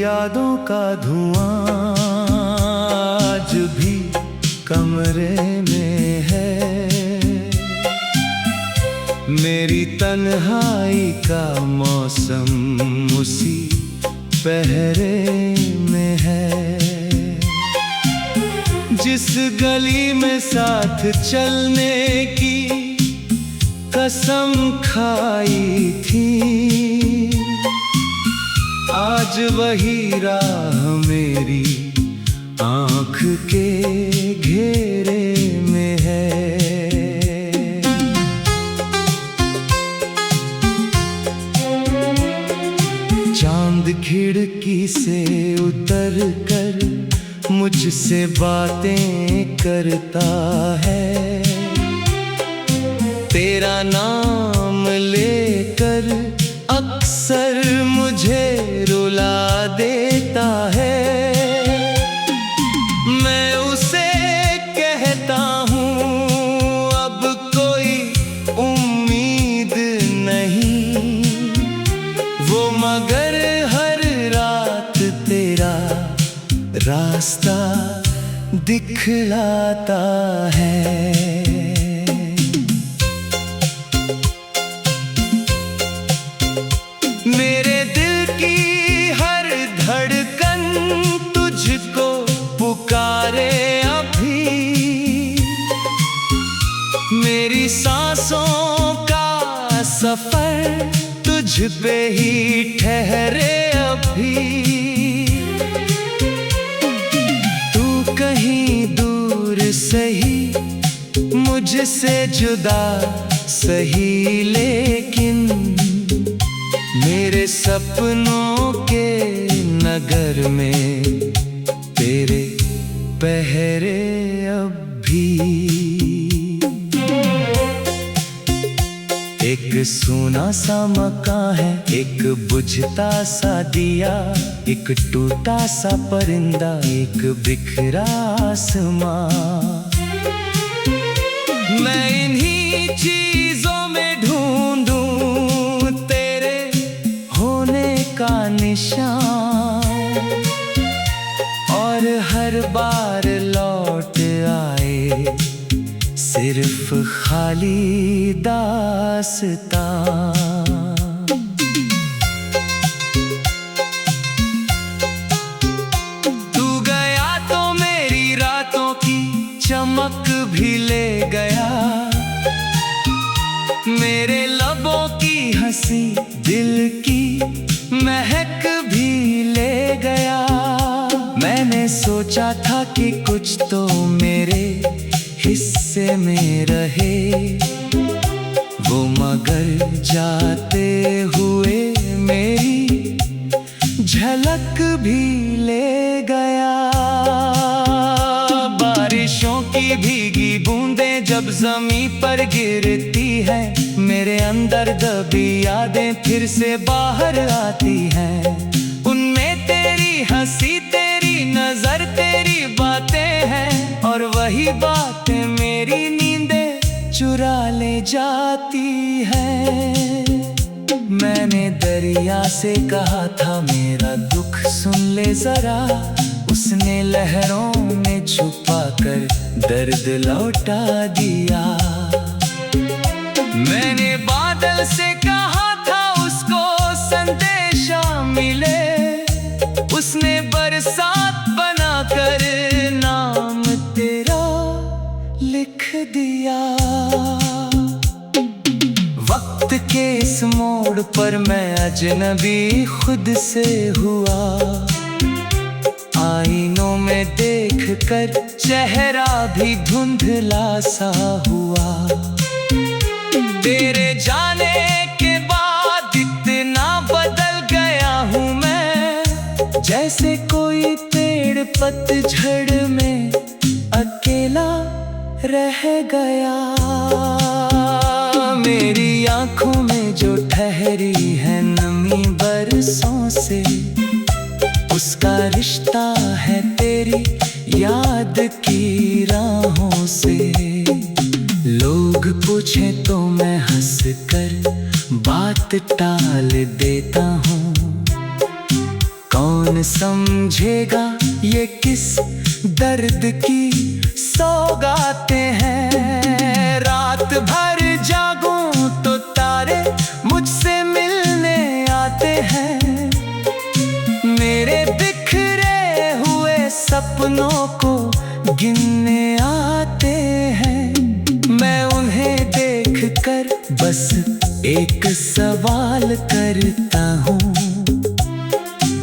यादों का धुआं आज भी कमरे में है। मेरी तन्हाई का मौसम उसी पहरे में है। जिस गली में साथ चलने की कसम खाई थी, आज वही राह मेरी आँख के घेरे में है। चांद खिड़की से उतर कर मुझसे बातें करता है। तेरा नाम लेकर अक्सर मुझे रुला देता है। मैं उसे कहता हूँ अब कोई उम्मीद नहीं, वो मगर हर रात तेरा रास्ता दिखलाता है। मेरे दिल की हर धड़कन तुझको पुकारे अभी। मेरी सांसों का सफर तुझ पे ही ठहरे अभी। तू कहीं दूर सही, मुझसे जुदा सही, लेकिन मेरे सपनों के नगर में तेरे पहरे अब भी। एक सूना सा मकान है, एक बुझता सा दिया, एक टूटा सा परिंदा, एक बिखरा आसमां। मैं इन्हीं चीजों में ढूंढूं तेरे होने का निशान, और हर बार लौट आए सिर्फ खाली दास्तां। तू गया तो मेरी रातों की चमक भी ले गया, मेरे लबों की हंसी दिल की महक भी ले गया। मैंने सोचा था कि कुछ तो मेरे हिस्से में रहे, वो मगर जाते हुए मेरी झलक भी ले गया। बारिशों की भीगी बूंदें जब ज़मीं पर गिरती हैं, मेरे अंदर दबी यादें फिर से बाहर आती हैं। उनमें तेरी हंसी, तेरी नजर, तेरी बातें हैं, और वही बातें मेरी नींदें चुरा ले जाती हैं। मैंने दरिया से कहा था मेरा दुख सुन ले जरा, उसने लहरों में छुपा कर दर्द लौटा दिया। मैंने बादल से कहा था उसको संदेशा मिले, उसने बरसात बनाकर नाम तेरा लिख दिया। वक्त के इस मोड़ पर मैं अजनबी खुद से हुआ, आईनों में देख कर चेहरा भी धुंधला सा हुआ। तेरे जाने के बाद इतना बदल गया हूँ मैं, जैसे कोई पेड़ पतझड़ में अकेला रह गया। मेरी आँखों में जो ठहरी है नमी बरसों से, उसका रिश्ता है तेरी याद की राहों से। लोग पूछे तो मैं हंस कर बात टाल देता हूँ, कौन समझेगा ये किस दर्द की सौगातें हैं। रात भर जागूं तो तारे मुझसे मिलने आते हैं। मेरे बिखरे हुए सपनों को गिनने आते हैं। मैं उन्हें देखकर बस एक सवाल करता हूँ,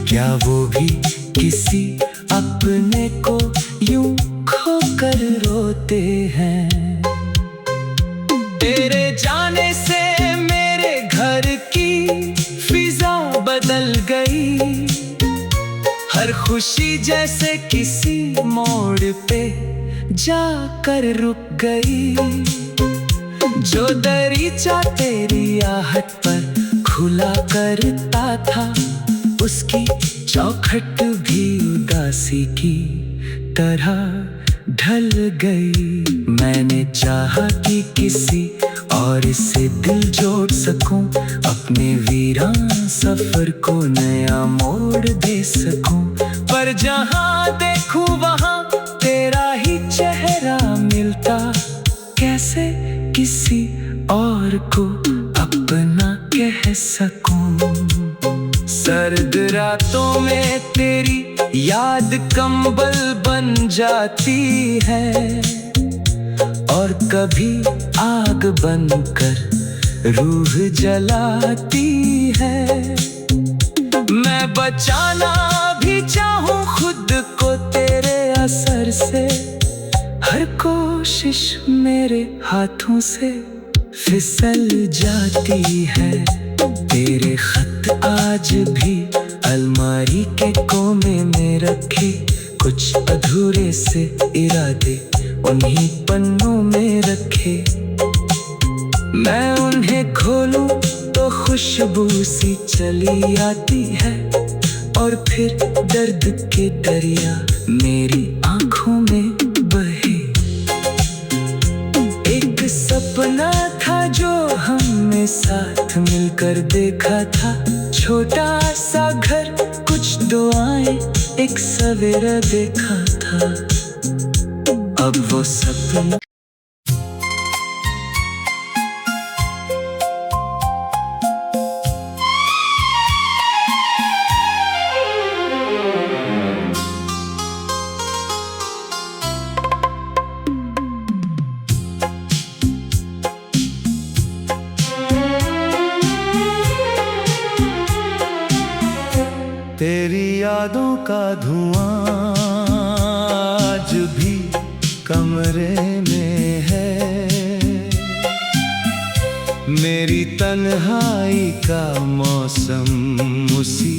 क्या वो भी किसी अपने को यूं खोकर रोते हैं। तेरे जाने से मेरे घर की फिजा बदल गई। हर खुशी जैसे किसी मोड़ पे जाकर रुक गई। जो दरीचा तेरी आहट पर खुला करता था, उसकी चौखट भी उदासी की तरह ढल गई। मैंने चाहा कि किसी और से दिल जोड़ सकूं, अपने वीरान सफर को नया मोड़ दे सकूं। पर जहां देखूं वहां तेरा ही चेहरा मिलता, कैसे किसी और को अपना कह सकूं। सर्द रातों में तेरी याद कंबल बन जाती है, और कभी आग बनकर रूह जलाती है। मैं बचाना भी चाहूं खुद को तेरे असर से, हर कोशिश मेरे हाथों से फिसल जाती है। तेरे खत आज भी अलमारी के कोने में रखे, कुछ अधूरे से इरादे उन्हीं पन्नों में रखे। मैं उन्हें खोलूं तो खुशबू सी चली आती है, और फिर दर्द के दरिया मेरी आंखों में बहे। एक सपना था जो हमने साथ मिलकर देखा था, छोटा सा घर, कुछ दुआएं, एक सवेरा देखा था। अब वो सपना तेरी यादों का धुआं आज भी कमरे में है। मेरी तन्हाई का मौसम उसी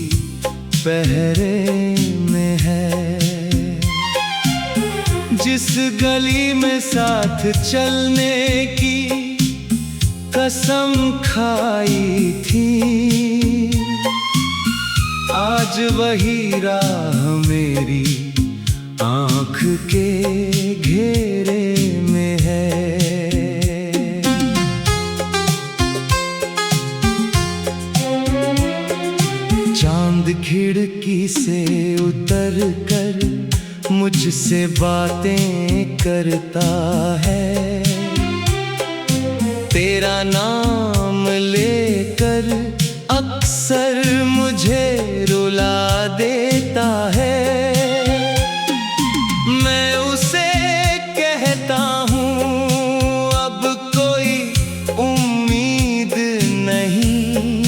पहरे में है। जिस गली में साथ चलने की कसम खाई थी, आज वही राह मेरी आँख के घेरे में है। चांद खिड़की से उतर कर मुझसे बातें करता है। तेरा नाम लेकर अक्सर मुझे रुला देता है। मैं उसे कहता हूँ अब कोई उम्मीद नहीं,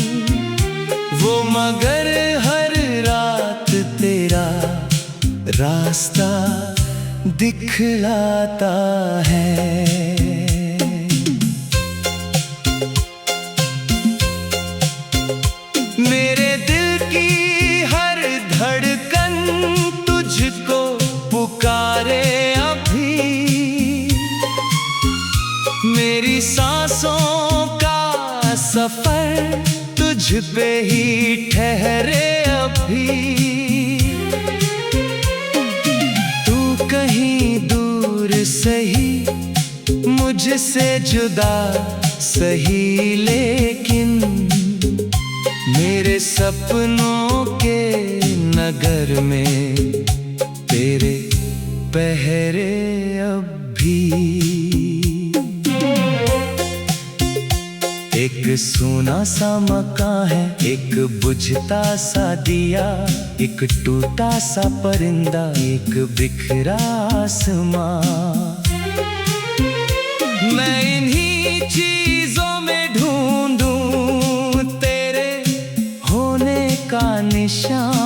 वो मगर हर रात तेरा रास्ता दिखलाता है। मेरे दिल की हर धड़कन तुझको पुकारे अभी। मेरी सांसों का सफर तुझ पे ही ठहरे अभी। तू कहीं दूर सही, मुझसे जुदा सही, लेकिन मेरे सपनों के नगर में तेरे पहरे अब भी। एक सूना सा मकान है, एक बुझता सा दिया, एक टूटा सा परिंदा, एक बिखरा आसमां। मैं इन्हीं चीजों में ढूंढूं तेरे होने का निशान,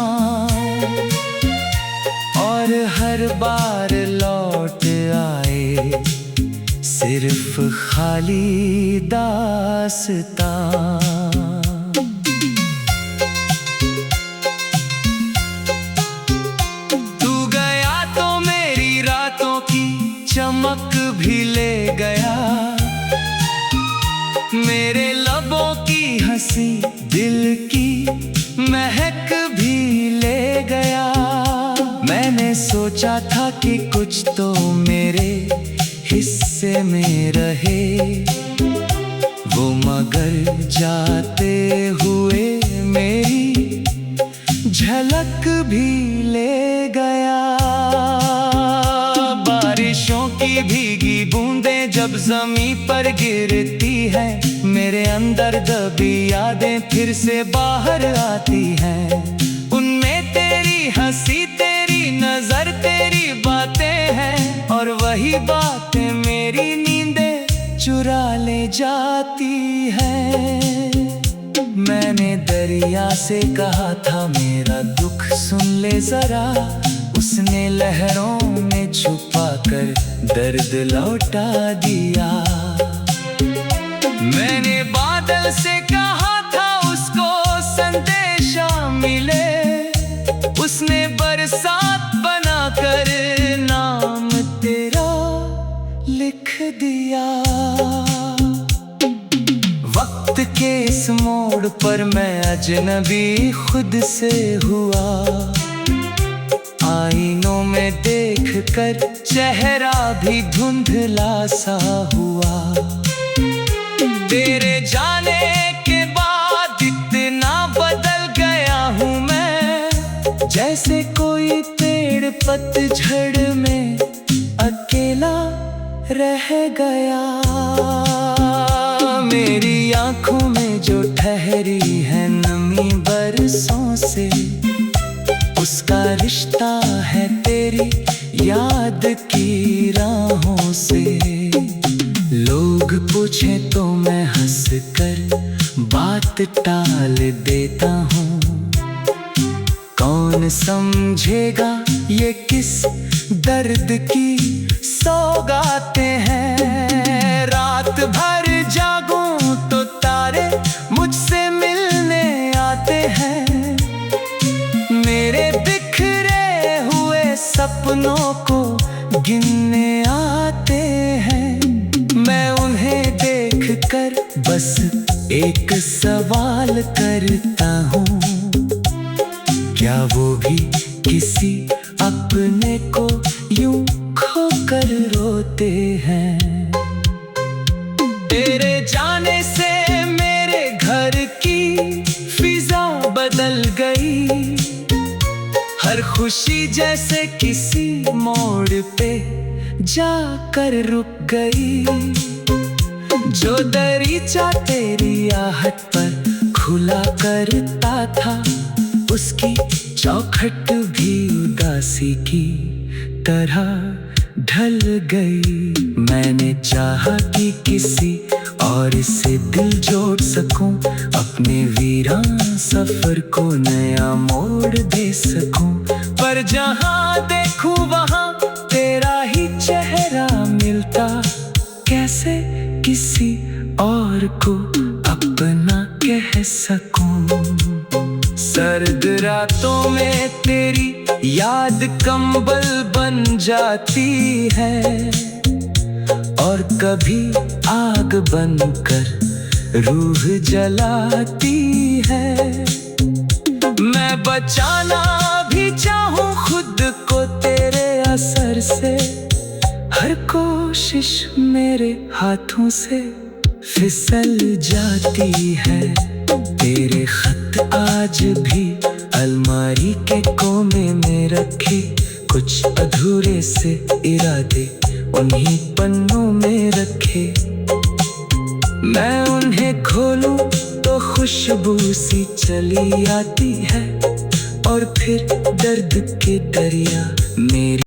और हर बार लौट आए सिर्फ खाली दास्तां। तू गया तो मेरी रातों की चमक भी ले गया, मेरे लबों की हंसी दिल की महक भी ले गया। मैंने सोचा था कि कुछ तो मेरे हिस्से में रहे, वो मगर जाते हुए मेरी झलक भी ले गया। बारिशों की भीगी बूंदें जब ज़मीं पर गिरती है, मेरे अंदर दबी यादें फिर से बाहर आती हैं। उनमें तेरी हंसी, तेरी नजर, तेरी बातें हैं, और वही बातें मेरी नींदें चुरा ले जाती है। मैंने दरिया से कहा था मेरा दुख सुन ले जरा, उसने लहरों में छुपा कर दर्द लौटा दिया। मैंने बादल से कहा था उसको संदेशा मिले, उसने बरसात बनाकर नाम तेरा लिख दिया। वक्त के इस मोड़ पर मैं अजनबी खुद से हुआ, आईनों में देखकर चेहरा भी धुंधला सा हुआ। तेरे जाने के बाद इतना बदल गया हूँ मैं, जैसे कोई पेड़ पतझड़ में अकेला रह गया। मेरी आंखों में जो ठहरी है नमी बरसों से, उसका रिश्ता है तेरी याद की राहों से। लोग पूछे तो मैं हंस कर बात टाल देता हूँ, कौन समझेगा ये किस दर्द की सौगातें हैं। रात भर जागूं तो तारे मुझसे मिलने आते हैं, मेरे बिखरे हुए सपनों को गिनने आते हैं। मैं उन्हें देखकर बस एक सवाल करता हूँ, क्या वो भी किसी अपने को यूं खोकर रोते हैं। तेरे जाने से मेरे घर की फिजा बदल गई, हर खुशी जैसे किसी मोड़ पे जाकर रुक गई। जो दरीचा तेरी आहट पर खुला करता था, उसकी चौखट भी उदासी की तरह ढल गई। मैंने चाहा कि किसी और से दिल जोड़ सकूं, अपने वीरान सफर को नया मोड़ दे सकूं, पर जहां देखूं वहां तेरा ही चेहरा मिलता। कैसे किसी और को अपना कह सकूं। सर्द रातों में तेरी याद कंबल बन जाती है, और कभी आग बनकर रूह जलाती है। मैं बचाना भी चाहूं खुद को तेरे असर से, हर कोशिश मेरे हाथों से फिसल जाती है। तेरे खत आज भी अलमारी के कोने में रखे कुछ अधूरे से इरादे उन्हीं पन्नों में रखे। मैं उन्हें खोलूं तो खुशबू सी चली आती है और फिर दर्द के दरिया मेरी